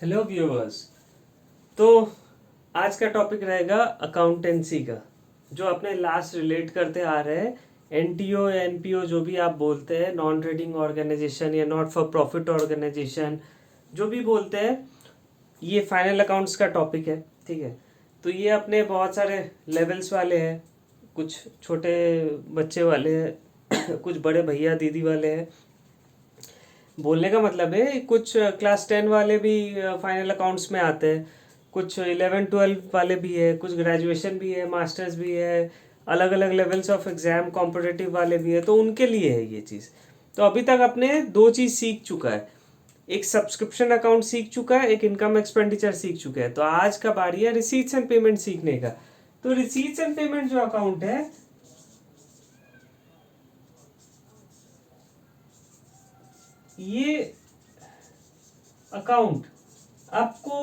Hello viewers. तो आज का टॉपिक रहेगा अकाउंटेंसी का, जो अपने लास्ट रिलेट करते आ रहे हैं। एनटीओ एनपीओ जो भी आप बोलते हैं, नॉन ट्रेडिंग ऑर्गेनाइजेशन या नॉट फॉर प्रॉफिट ऑर्गेनाइजेशन, जो भी बोलते हैं, ये फाइनल अकाउंट्स का टॉपिक है। ठीक है, तो ये अपने बहुत सारे लेवल्स वाले हैं। कुछ छोटे बच्चे वाले हैं कुछ बड़े भैया दीदी वाले हैं। बोलने का मतलब है कुछ क्लास 10 वाले भी फाइनल अकाउंट्स में आते हैं, कुछ 11-12 वाले भी है, कुछ ग्रेजुएशन भी है, मास्टर्स भी है, अलग अलग लेवल्स ऑफ एग्जाम कॉम्पिटिटिव वाले भी है, तो उनके लिए है ये चीज़। तो अभी तक अपने दो चीज़ सीख चुका है, एक सब्सक्रिप्शन अकाउंट सीख चुका है, एक इनकम एक्सपेंडिचर सीख चुका है। तो आज का बारी है रिसीट्स एंड पेमेंट सीखने का। तो रिसीट्स एंड पेमेंट जो अकाउंट है, ये अकाउंट आपको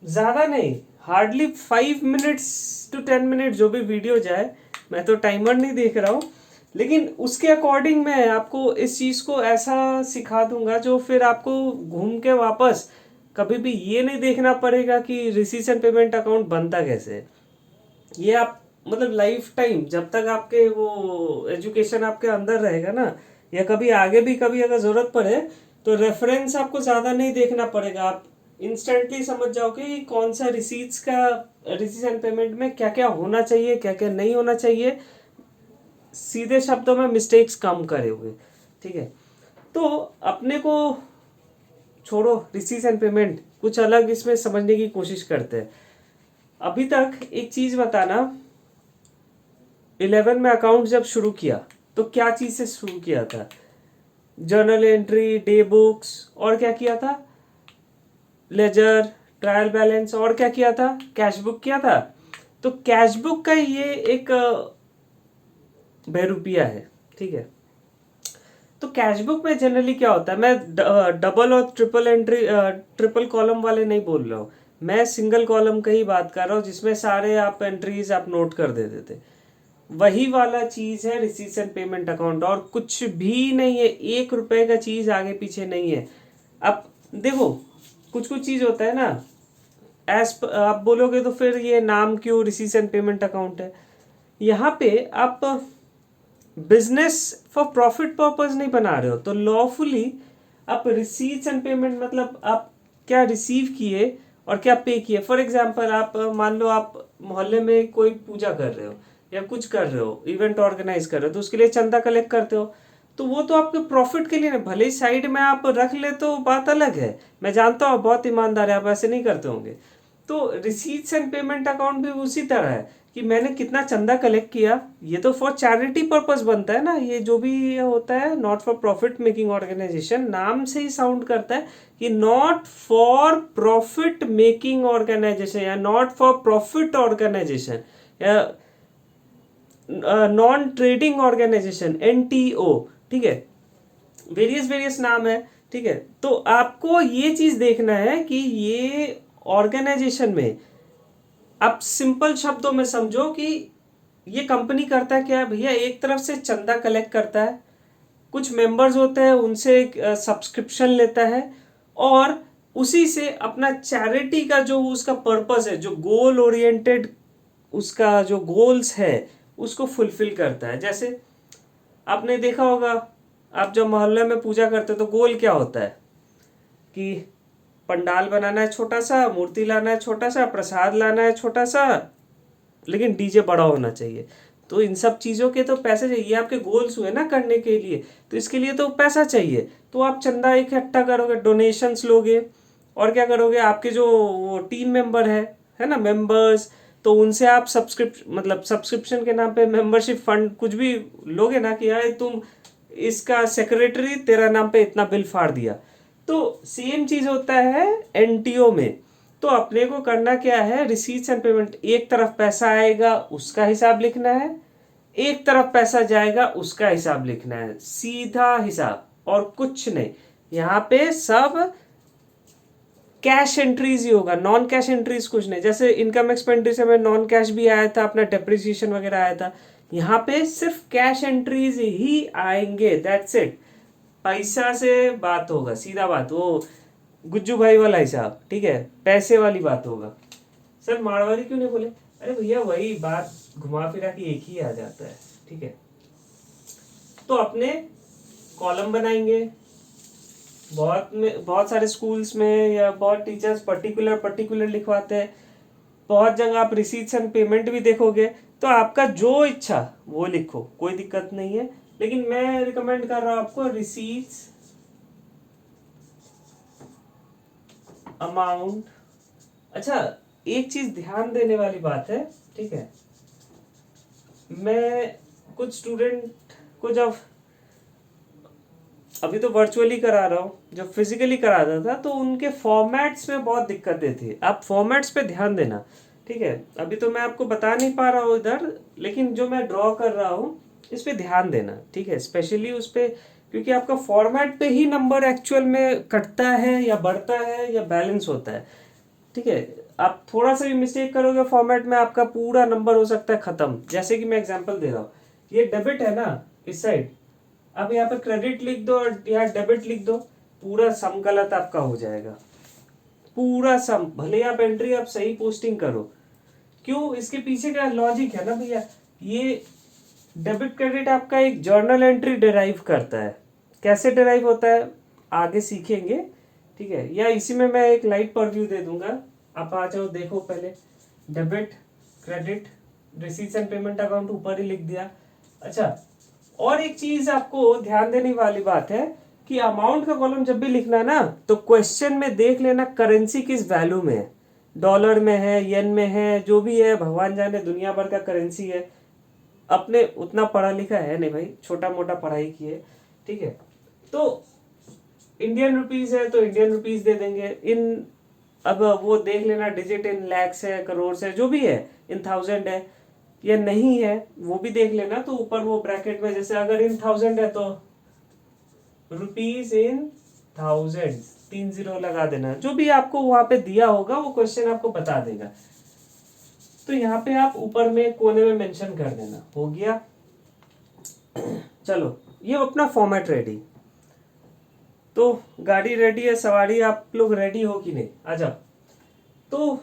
ज़्यादा नहीं, हार्डली 5 मिनट्स to 10 मिनट जो भी वीडियो जाए, मैं तो टाइमर नहीं देख रहा हूँ, लेकिन उसके अकॉर्डिंग मैं आपको इस चीज़ को ऐसा सिखा दूंगा जो फिर आपको घूम के वापस कभी भी ये नहीं देखना पड़ेगा कि रिसीट्स एंड पेमेंट अकाउंट बनता कैसे है। ये आप मतलब लाइफ टाइम जब तक आपके वो एजुकेशन आपके अंदर रहेगा ना, या कभी आगे भी कभी अगर ज़रूरत पड़े, तो रेफरेंस आपको ज़्यादा नहीं देखना पड़ेगा। आप इंस्टेंटली समझ जाओगे कि कौन सा रिसीट्स का, रिसीट्स एंड पेमेंट में क्या क्या होना चाहिए, क्या क्या नहीं होना चाहिए, सीधे शब्दों में मिस्टेक्स कम करे हुए। ठीक है, तो अपने को छोड़ो रिसीट्स एंड पेमेंट, कुछ अलग इसमें समझने की कोशिश करते हैं। अभी तक एक चीज़ बताना, 11 में अकाउंट जब शुरू किया तो क्या चीज़ से शुरू किया था? जर्नल एंट्री, डे बुक्स, और क्या किया था? लेजर, ट्रायल बैलेंस, और क्या किया था? कैश बुक किया था। तो कैश बुक का ये एक बहरूपिया है। ठीक है, तो कैश बुक में जनरली क्या होता है, मैं डबल और ट्रिपल एंट्री, ट्रिपल कॉलम वाले नहीं बोल रहा हूँ, मैं सिंगल कॉलम का ही बात कर रहा हूँ, जिसमें सारे आप एंट्रीज आप नोट कर देते थे। वही वाला चीज है रिसीट्स एंड पेमेंट अकाउंट, और कुछ भी नहीं है, 1 रुपए का चीज आगे पीछे नहीं है। अब देखो, कुछ कुछ चीज होता है ना, आप बोलोगे तो फिर ये नाम क्यों रिसीट्स एंड पेमेंट अकाउंट है? यहाँ पे आप बिजनेस फॉर प्रॉफिट पर्पज नहीं बना रहे हो, तो लॉफुली आप रिसीट्स एंड पेमेंट मतलब आप क्या रिसीव किए और क्या पे किए। फॉर एग्जांपल, आप मान लो आप मोहल्ले में कोई पूजा कर रहे हो या कुछ कर रहे हो, इवेंट ऑर्गेनाइज कर रहे हो, तो उसके लिए चंदा कलेक्ट करते हो, तो वो तो आपके प्रॉफिट के लिए ना, भले ही साइड में आप रख ले तो बात अलग है। मैं जानता हूँ बहुत ईमानदार है, आप ऐसे नहीं करते होंगे। तो रिसीट्स एंड पेमेंट अकाउंट भी उसी तरह है कि मैंने कितना चंदा कलेक्ट किया, ये तो फॉर चैरिटी पर्पस बनता है ना। ये जो भी होता है not for profit making organisation, नाम से ही साउंड करता है कि not for profit making organisation या नॉट फॉर प्रॉफिट ऑर्गेनाइजेशन या नॉन ट्रेडिंग ऑर्गेनाइजेशन, एनटीओ। ठीक है, वेरियस वेरियस नाम है। ठीक है, तो आपको ये चीज देखना है कि ये ऑर्गेनाइजेशन में, आप सिंपल शब्दों में समझो कि ये कंपनी करता है क्या भैया, एक तरफ से चंदा कलेक्ट करता है, कुछ मेंबर्स होते हैं उनसे सब्सक्रिप्शन लेता है, और उसी से अपना चैरिटी का जो उसका पर्पस है, जो गोल ओरिएंटेड उसका जो गोल्स है, उसको फुलफिल करता है। जैसे आपने देखा होगा, आप जब मोहल्ले में पूजा करते हो तो गोल क्या होता है कि पंडाल बनाना है छोटा सा, मूर्ति लाना है छोटा सा, प्रसाद लाना है छोटा सा, लेकिन डीजे बड़ा होना चाहिए। तो इन सब चीज़ों के तो पैसे चाहिए, ये आपके गोल्स हुए ना करने के लिए, तो इसके लिए तो पैसा चाहिए। तो आप चंदा इकट्ठा करोगे, डोनेशंस लोगे, और क्या करोगे, आपके जो वो टीम मेंबर है ना, मेंबर्स, तो उनसे आप सब्सक्रिप्शन के नाम पे मेंबरशिप फंड कुछ भी लोगे ना, कि यार तुम इसका सेक्रेटरी, तेरा नाम पे इतना बिल फाड़ दिया। तो सेम चीज होता है एनटीओ में। तो अपने को करना क्या है, रिसीट्स एंड पेमेंट, एक तरफ पैसा आएगा उसका हिसाब लिखना है, एक तरफ पैसा जाएगा उसका हिसाब लिखना है, सीधा हिसाब और कुछ नहीं। यहाँ पे सब कैश एंट्रीज ही होगा, नॉन कैश एंट्रीज कुछ नहीं। जैसे इनकम एक्सपेंडिचर में नॉन कैश भी आया था, अपना डेप्रिसिएशन वगैरह आया था, यहाँ पे सिर्फ कैश एंट्रीज ही आएंगे, दैट्स इट। पैसा से बात होगा, सीधा बात। वो गुज्जू भाई वाला हिसाब, ठीक है, पैसे वाली बात होगा। सर मारवाड़ी क्यों नहीं बोले? अरे भैया वही बात घुमा फिरा के एक ही आ जाता है, ठीक है। तो अपने कॉलम बनाएंगे, बहुत सारे स्कूल्स में या बहुत टीचर्स पर्टिकुलर पर्टिकुलर लिखवाते हैं, बहुत जगह आप रिसीट्स एंड पेमेंट भी देखोगे, तो आपका जो इच्छा वो लिखो, कोई दिक्कत नहीं है। लेकिन मैं रिकमेंड कर रहा हूं आपको रिसीट्स, अमाउंट। अच्छा, एक चीज ध्यान देने वाली बात है, ठीक है, मैं कुछ स्टूडेंट को जब अभी तो वर्चुअली करा रहा हूँ, जब फिजिकली कराता था तो उनके फॉर्मेट्स में बहुत दिक्कतें थी। आप फॉर्मेट्स पे ध्यान देना, ठीक है। अभी तो मैं आपको बता नहीं पा रहा हूँ इधर, लेकिन जो मैं ड्रॉ कर रहा हूँ इस पे ध्यान देना, ठीक है, स्पेशली उस पे, क्योंकि आपका फॉर्मेट पे ही नंबर एक्चुअल में कटता है या बढ़ता है या बैलेंस होता है, ठीक है। आप थोड़ा सा भी मिस्टेक करोगे फॉर्मेट में, आपका पूरा नंबर हो सकता है खत्म। जैसे कि मैं एग्जांपल दे रहा हूँ, ये डेबिट है ना इस साइड, अब यहाँ पे क्रेडिट लिख दो और यहाँ डेबिट लिख दो, पूरा सम गलत आपका हो जाएगा, पूरा सम। भले आप एंट्री आप सही पोस्टिंग करो, क्यों? इसके पीछे का लॉजिक है ना भैया, ये डेबिट क्रेडिट आपका एक जर्नल एंट्री डिराइव करता है। कैसे डिराइव होता है आगे सीखेंगे, ठीक है, या इसी में मैं एक लाइट परव्यू दे दूंगा, आप आ जाओ देखो पहले। Debit credit receipts and payment account ऊपर ही लिख दिया। अच्छा, और एक चीज आपको ध्यान देने वाली बात है कि अमाउंट का कॉलम जब भी लिखना है ना, तो क्वेश्चन में देख लेना करेंसी किस वैल्यू में है, डॉलर में है, येन में है, जो भी है, भगवान जाने दुनिया भर का करेंसी है। अपने उतना पढ़ा लिखा है नहीं भाई, छोटा मोटा पढ़ाई की है, ठीक है। तो इंडियन रुपीज है तो इंडियन रुपीज दे देंगे इन, अब वो देख लेना डिजिट इन लैक्स है, करोड़ है, जो भी है, इन थाउजेंड है या नहीं है वो भी देख लेना। तो ऊपर वो ब्रैकेट में, जैसे अगर इन थाउजेंड है तो रुपीज इन थाउजेंड 30 लगा देना, जो भी आपको वहां पे दिया होगा वो क्वेश्चन आपको बता देगा। तो यहाँ पे आप ऊपर में कोने में मेंशन कर देना, हो गया। चलो, ये अपना फॉर्मेट रेडी, तो गाड़ी रेडी है, सवारी आप लोग रेडी हो कि नहीं? आ जाओ। तो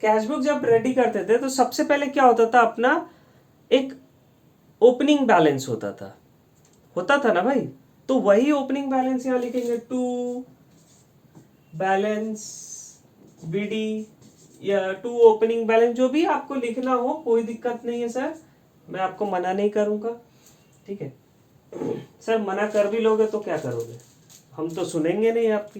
कैशबुक जब रेडी करते थे तो सबसे पहले क्या होता था, अपना एक ओपनिंग बैलेंस होता था ना भाई। तो वही ओपनिंग बैलेंस यहाँ लिखेंगे, टू बैलेंस बीडी या टू ओपनिंग बैलेंस, जो भी आपको लिखना हो कोई दिक्कत नहीं है सर, मैं आपको मना नहीं करूंगा, ठीक है। सर मना कर भी लोगे तो क्या करोगे, हम तो सुनेंगे नहीं आपकी।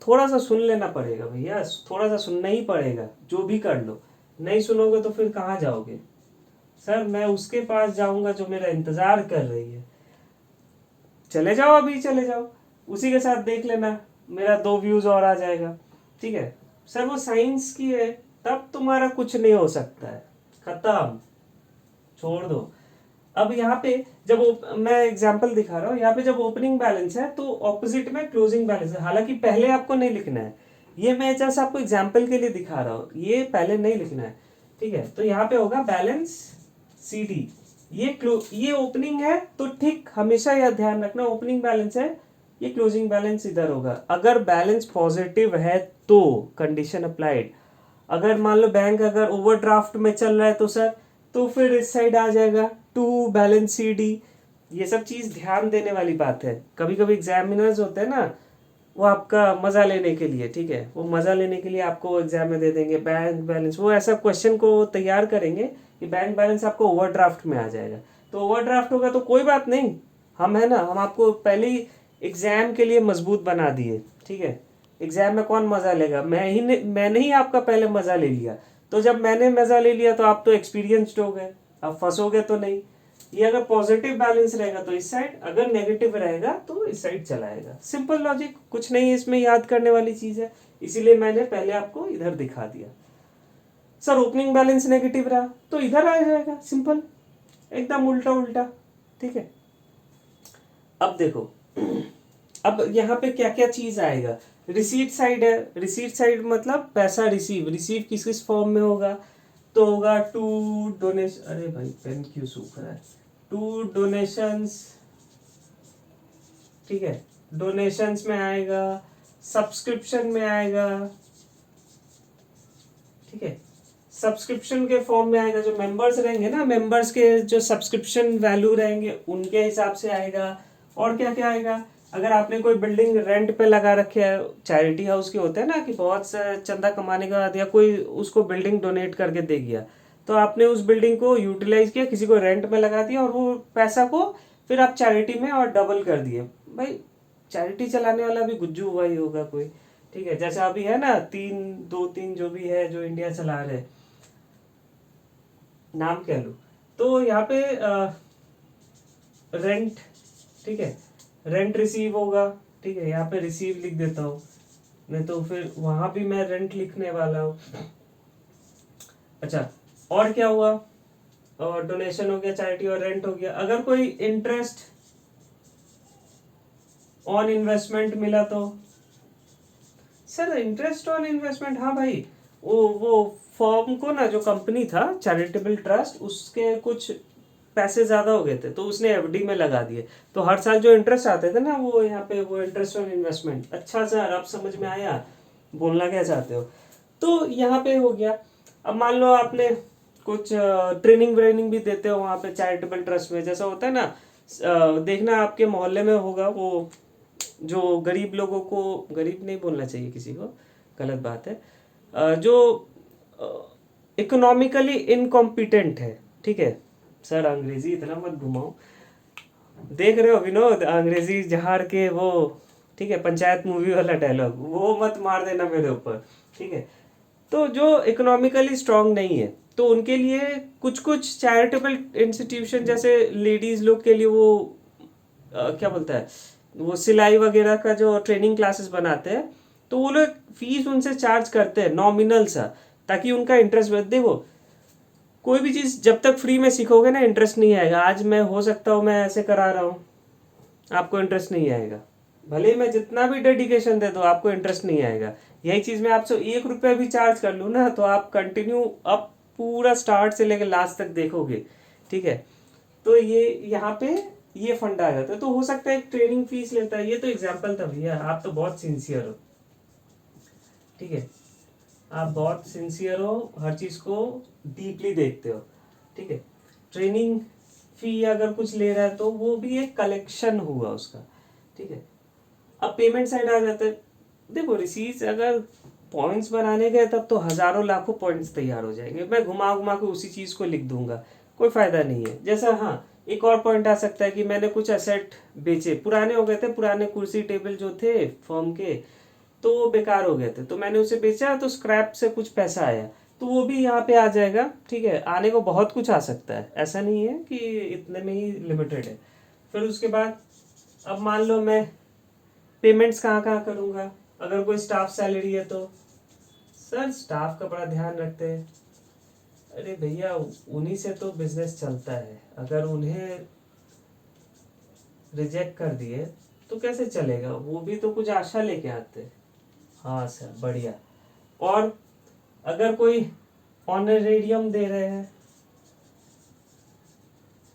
थोड़ा सा सुन लेना पड़ेगा भैया, थोड़ा सा सुनना ही पड़ेगा, जो भी कर लो। नहीं सुनोगे तो फिर कहाँ जाओगे? सर मैं उसके पास जाऊंगा जो मेरा इंतजार कर रही है। चले जाओ, अभी चले जाओ, उसी के साथ देख लेना, मेरा 2 व्यूज और आ जाएगा, ठीक है। सर वो साइंस की है, तब तुम्हारा कुछ नहीं हो सकता है, खत्म, छोड़ दो। अब यहाँ पे जब मैं एग्जांपल दिखा रहा हूँ, यहाँ पे जब ओपनिंग बैलेंस है तो ऑपोजिट में क्लोजिंग बैलेंस है, हालांकि पहले आपको नहीं लिखना है, ये मैं जस्ट आपको एग्जांपल के लिए दिखा रहा हूँ, ये पहले नहीं लिखना है, ठीक है। तो यहाँ पे होगा बैलेंस सी डी, ये ओपनिंग है तो ठीक, हमेशा यह ध्यान रखना ओपनिंग बैलेंस है, ये क्लोजिंग बैलेंस इधर होगा। अगर बैलेंस पॉजिटिव है तो कंडीशन अप्लाइड, अगर मान लो बैंक अगर ओवरड्राफ्ट में चल रहा है तो सर, तो फिर इस साइड आ जाएगा टू बैलेंस सी डी। ये सब चीज ध्यान देने वाली बात है। कभी कभी एग्जामिनर्स होते हैं ना, वो आपका मजा लेने के लिए, ठीक है, वो मजा लेने के लिए आपको एग्जाम में दे देंगे बैंक बैलेंस, वो ऐसा क्वेश्चन को तैयार करेंगे कि बैंक बैलेंस आपको ओवरड्राफ्ट में आ जाएगा। तो ओवरड्राफ्ट होगा तो कोई बात नहीं, हम है ना, हम आपको पहले ही एग्जाम के लिए मजबूत बना दिए, ठीक है। एग्जाम में कौन मजा लेगा? मैंने ही आपका पहले मजा ले लिया, तो जब मैंने मजा ले लिया तो आप तो एक्सपीरियंस्ड हो गए, अब फंसोगे तो नहीं। ये अगर पॉजिटिव बैलेंस रहेगा तो इस साइड, अगर नेगेटिव रहेगा तो इस साइड चलाएगा। सिंपल लॉजिक, कुछ नहीं इसमें याद करने वाली चीज है, इसीलिए मैंने पहले आपको इधर दिखा दिया। सर ओपनिंग बैलेंस नेगेटिव रहा तो इधर आ जाएगा, सिंपल, एकदम उल्टा उल्टा, ठीक है। अब देखो, अब यहाँ पे क्या क्या चीज आएगा, रिसीट साइड है, रिसीट साइड मतलब पैसा रिसीव किस किस फॉर्म में होगा, तो होगा टू डोनेशन, अरे भाई पेन क्यों सूख रहा है, टू डोनेशंस, ठीक है, डोनेशंस में आएगा, सब्सक्रिप्शन में आएगा, ठीक है, सब्सक्रिप्शन के फॉर्म में आएगा, जो मेंबर्स रहेंगे ना, मेंबर्स के जो सब्सक्रिप्शन वैल्यू रहेंगे उनके हिसाब से आएगा। और क्या क्या आएगा, अगर आपने कोई बिल्डिंग रेंट पे लगा रखे है, चैरिटी हाउस के होते हैं ना कि बहुत से चंदा कमाने के बाद या कोई उसको बिल्डिंग डोनेट करके दे गया, तो आपने उस बिल्डिंग को यूटिलाइज किया, किसी को रेंट में लगा दिया और वो पैसा को फिर आप चैरिटी में और डबल कर दिए। भाई चैरिटी चलाने वाला भी गुज्जू हुआ ही होगा कोई, ठीक है। जैसा अभी है ना 3-2-3 जो भी है जो इंडिया चला रहे, नाम कह लो, तो यहाँ पे रेंट, ठीक है, रेंट रिसीव होगा, ठीक है, यहाँ पे रिसीव लिख देता हूँ, नहीं तो फिर वहां भी मैं रेंट लिखने वाला हूँ। अच्छा, और क्या हुआ, और डोनेशन हो गया, चैरिटी और रेंट हो गया। अगर कोई इंटरेस्ट ऑन इन्वेस्टमेंट मिला तो सर इंटरेस्ट ऑन इन्वेस्टमेंट, हाँ भाई, वो फॉर्म को ना, जो कंपनी था चैरिटेबल ट्रस्ट, उसके कुछ पैसे ज्यादा हो गए थे तो उसने एफडी में लगा दिए, तो हर साल जो इंटरेस्ट आते थे ना वो यहाँ पे वो इंटरेस्ट ऑन इन्वेस्टमेंट। अच्छा सर अब समझ में आया बोलना क्या चाहते हो। तो यहाँ पे हो गया। अब मान लो आपने कुछ ट्रेनिंग व्रेनिंग भी देते हो वहाँ पे चैरिटेबल ट्रस्ट में, जैसा होता है ना, देखना आपके मोहल्ले में होगा वो, जो गरीब लोगों को, गरीब नहीं बोलना चाहिए किसी को, गलत बात है, जो इकोनॉमिकली इनकॉम्पिटेंट है, ठीक है। सर अंग्रेजी इतना मत घुमाओ, देख रहे हो विनोद अंग्रेजी जहार के वो, ठीक है, पंचायत मूवी वाला डायलॉग वो मत मार देना मेरे ऊपर, ठीक है। तो जो इकोनॉमिकली स्ट्रांग नहीं है तो उनके लिए कुछ कुछ चैरिटेबल इंस्टीट्यूशन, जैसे लेडीज लोग के लिए वो क्या बोलता है, वो सिलाई वगैरह का जो ट्रेनिंग क्लासेस बनाते हैं, तो वो लोग फीस उनसे चार्ज करते हैं नॉमिनल सा, ताकि उनका इंटरेस्ट बढ़े। देखो कोई भी चीज़ जब तक फ्री में सीखोगे ना इंटरेस्ट नहीं आएगा। आज मैं हो सकता हूँ मैं ऐसे करा रहा हूँ, आपको इंटरेस्ट नहीं आएगा, भले ही मैं जितना भी डेडिकेशन दे दो आपको इंटरेस्ट नहीं आएगा। यही चीज़ मैं आपसे 1 रुपया भी चार्ज कर लूँ ना तो आप कंटिन्यू अब पूरा स्टार्ट से लेकर लास्ट तक देखोगे, ठीक है। तो ये यहाँ पे ये फंड आ जाता है, तो हो सकता है एक ट्रेनिंग फीस लेता है, ये तो एग्जाम्पल था भैया, आप तो बहुत सिंसियर हो, ठीक है, आप बहुत सिंसियर हो, हर चीज़ को डीपली देखते हो, ठीक है। ट्रेनिंग फी अगर कुछ ले रहा है तो वो भी एक कलेक्शन हुआ उसका, ठीक है। अब पेमेंट साइड आ जाते हैं, देखो रिसीट्स अगर पॉइंट्स बनाने गए तब तो हजारों लाखों पॉइंट्स तैयार हो जाएंगे, मैं घुमा घुमा के उसी चीज़ को लिख दूंगा, कोई फायदा नहीं है। जैसा हाँ एक और पॉइंट आ सकता है कि मैंने कुछ एसेट बेचे, पुराने हो गए थे, पुराने कुर्सी टेबल जो थे फर्म के तो वो बेकार हो गए थे, तो मैंने उसे बेचा तो स्क्रैप से कुछ पैसा आया, तो वो भी यहाँ पे आ जाएगा, ठीक है। आने को बहुत कुछ आ सकता है, ऐसा नहीं है कि इतने में ही लिमिटेड है। फिर उसके बाद अब मान लो मैं पेमेंट्स कहाँ कहाँ करूँगा, अगर कोई स्टाफ सैलरी है तो सर स्टाफ का बड़ा ध्यान रखते हैं। अरे भैया उन्हीं से तो बिजनेस चलता है, अगर उन्हें रिजेक्ट कर दिए तो कैसे चलेगा, वो भी तो कुछ आशा लेके आते हैं। हाँ सर बढ़िया। और अगर कोई ऑनरेरियम दे रहे हैं,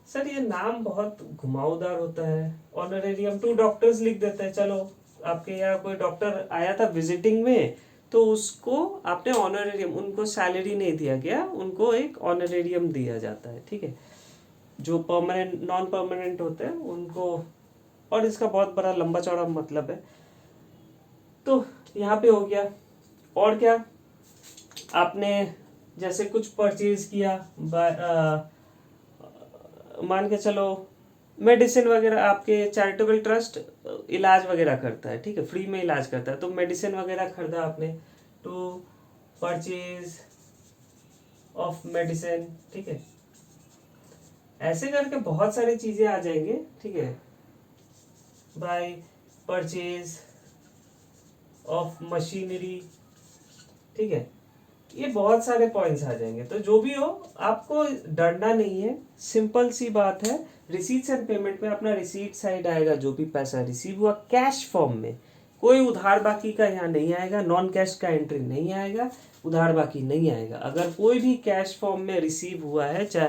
सर ये नाम बहुत घुमावदार होता है, ऑनरेरियम टू डॉक्टर्स लिख देते हैं, चलो आपके यहाँ कोई डॉक्टर आया था विजिटिंग में तो उसको आपने ऑनरेरियम, उनको सैलरी नहीं दिया गया, उनको एक ऑनरेरियम दिया जाता है, ठीक है। जो परमानेंट नॉन परमानेंट होते हैं उनको, और इसका बहुत बड़ा लंबा चौड़ा मतलब है। तो यहाँ पे हो गया। और क्या, आपने जैसे कुछ परचेज किया, मान के चलो मेडिसिन वगैरह, आपके चैरिटेबल ट्रस्ट इलाज वगैरह करता है, ठीक है, फ्री में इलाज करता है, तो मेडिसिन वगैरह खरीदा आपने, टू परचेज ऑफ मेडिसिन, ठीक है। ऐसे करके बहुत सारी चीज़ें आ जाएंगे, ठीक है, बाय परचेज ऑफ मशीनरी, ठीक है। ये बहुत सारे पॉइंट्स आ जाएंगे, तो जो भी हो आपको डरना नहीं है, सिंपल सी बात है। रिसीट्स एंड पेमेंट में अपना रिसीट साइड आएगा, जो भी पैसा रिसीव हुआ कैश फॉर्म में, कोई उधार बाकी का यहाँ नहीं आएगा, नॉन कैश का एंट्री नहीं आएगा, उधार बाकी नहीं आएगा। अगर कोई भी कैश फॉर्म में रिसीव हुआ है, चाहे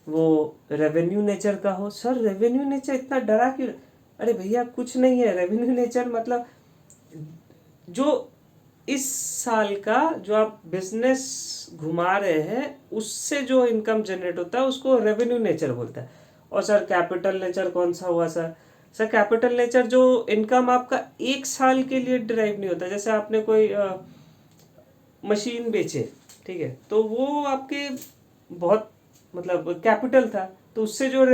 वो रेवेन्यू नेचर का हो, सर रेवेन्यू नेचर इतना डरा क्यों, अरे भैया कुछ नहीं है, रेवेन्यू नेचर मतलब जो इस साल का जो आप बिजनेस घुमा रहे हैं उससे जो इनकम जनरेट होता है उसको रेवेन्यू नेचर बोलता है। और सर कैपिटल नेचर कौन सा हुआ सर? सर कैपिटल नेचर जो इनकम आपका एक साल के लिए डिराइव नहीं होता। जैसे आपने कोई मशीन बेचे, ठीक है, तो वो आपके बहुत मतलब कैपिटल था, तो उससे जो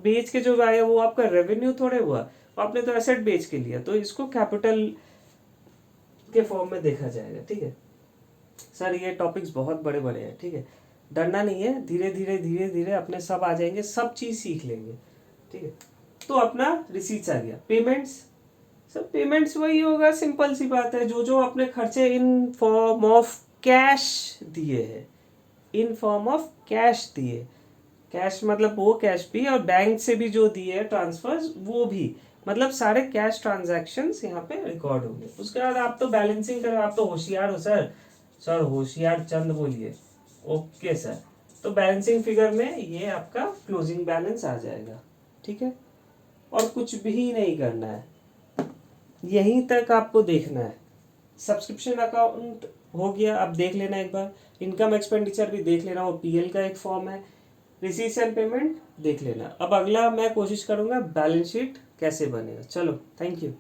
बेच के जो आया वो आपका रेवेन्यू थोड़े हुआ, वो आपने तो एसेट बेच के लिया, तो इसको कैपिटल के फॉर्म में देखा जाएगा। ठीक है सर, ये टॉपिक्स बहुत बड़े बड़े हैं, ठीक है, डरना नहीं है, धीरे धीरे अपने सब आ जाएंगे, सब चीज़ सीख लेंगे। ठीक है, तो अपना रिसीट्स आ गया। पेमेंट्स, सर पेमेंट्स वही होगा, सिंपल सी बात है, जो जो अपने खर्चे इन फॉर्म ऑफ कैश दिए हैं, इन फॉर्म ऑफ कैश दिए, कैश मतलब वो कैश भी, और बैंक से भी जो दिए ट्रांसफर्स वो भी, मतलब सारे कैश ट्रांजैक्शंस यहाँ पे रिकॉर्ड होंगे। उसके बाद आप तो बैलेंसिंग करें, आप तो होशियार हो सर। सर होशियार चंद बोलिए। ओके सर, तो बैलेंसिंग फिगर में ये आपका क्लोजिंग बैलेंस आ जाएगा। ठीक है, और कुछ भी नहीं करना है, यहीं तक आपको देखना है। सब्सक्रिप्शन अकाउंट हो गया, आप देख लेना एक बार। इनकम एक्सपेंडिचर भी देख लेना, वो पीएल का एक फॉर्म है। रिसीट्स एंड पेमेंट देख लेना। अब अगला मैं कोशिश करूंगा बैलेंस शीट कैसे बनेगा। चलो, थैंक यू।